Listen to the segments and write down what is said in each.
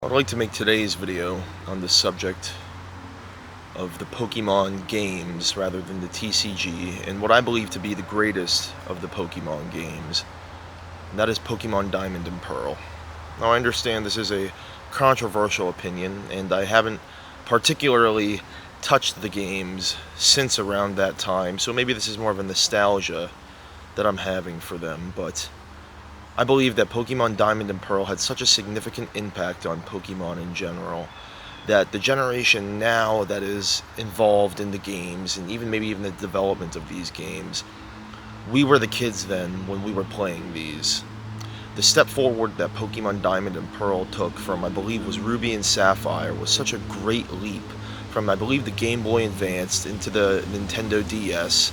I'd like to make today's video on the subject of the Pokemon games rather than the TCG, and what I believe to be the greatest of the Pokemon games, and that is Pokemon Diamond and Pearl. Now I understand this is a controversial opinion, and I haven't particularly touched the games since around that time, so maybe this is more of a nostalgia that I'm having for them, but I believe that Pokemon Diamond and Pearl had such a significant impact on Pokemon in general that the generation now that is involved in the games, and maybe even the development of these games, we were the kids then when we were playing these. The step forward that Pokemon Diamond and Pearl took from, I believe, was Ruby and Sapphire was such a great leap from, I believe, the Game Boy Advance into the Nintendo DS,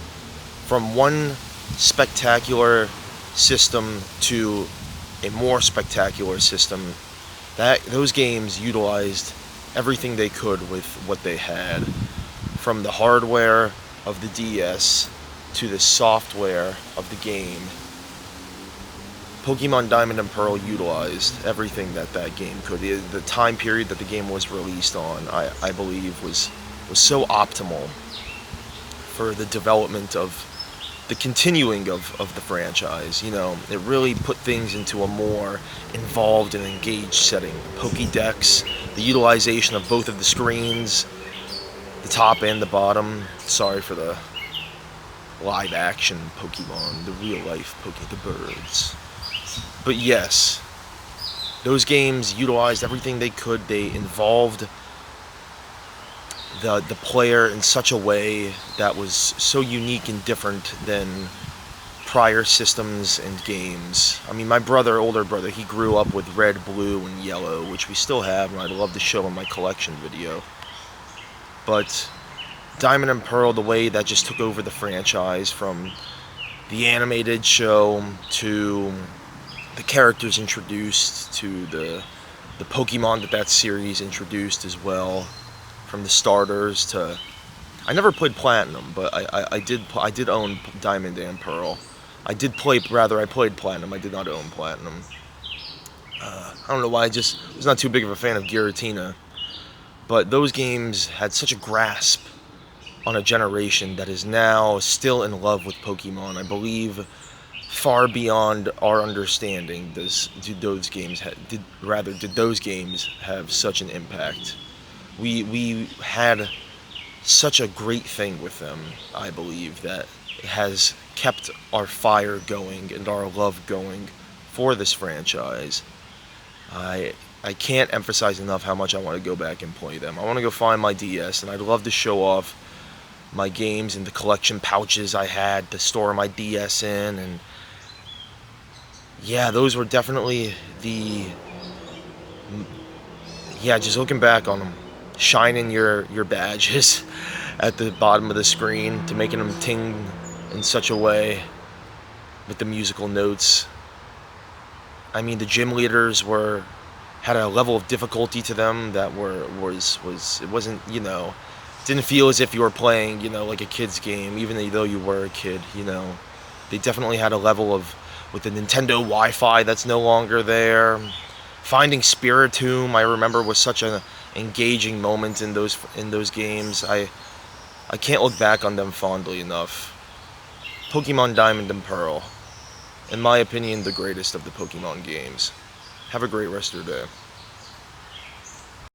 from one spectacular system to a more spectacular system. That those games utilized everything they could with what they had, from the hardware of the DS to the software of the game. Pokemon Diamond and Pearl utilized everything that game could. The time period that the game was released on, I believe, was so optimal for the development of the continuing of the franchise. You know, it really put things into a more involved and engaged setting. Pokédex, the utilization of both of the screens, the top and the bottom. Sorry for the live action Pokemon, the real life the birds. But yes, those games utilized everything they could. They involved the player in such a way that was so unique and different than prior systems and games. I mean, my older brother, he grew up with red, blue, and yellow, which we still have, and I'd love to show in my collection video. But Diamond and Pearl, the way that just took over the franchise, from the animated show to the characters introduced to the Pokemon that series introduced as well, from the starters to, I never played Platinum, but I did own Diamond and Pearl. I played Platinum. I did not own Platinum. I don't know why. I just was not too big of a fan of Giratina. But those games had such a grasp on a generation that is now still in love with Pokemon. I believe far beyond our understanding did those games have such an impact. We had such a great thing with them, I believe, that has kept our fire going and our love going for this franchise. I can't emphasize enough how much I want to go back and play them. I want to go find my DS, and I'd love to show off my games and the collection pouches I had to store my DS in, and yeah, those were definitely just looking back on them, shining your badges at the bottom of the screen to making them ting in such a way with the musical notes. I mean, the gym leaders had a level of difficulty to them that it wasn't, didn't feel as if you were playing, like a kid's game, even though you were a kid. They definitely had a level of, with the Nintendo Wi-Fi that's no longer there. Finding Spiritomb, I remember, was such an engaging moment in those games. I can't look back on them fondly enough. Pokemon Diamond and Pearl, in my opinion, the greatest of the Pokemon games. Have a great rest of your day.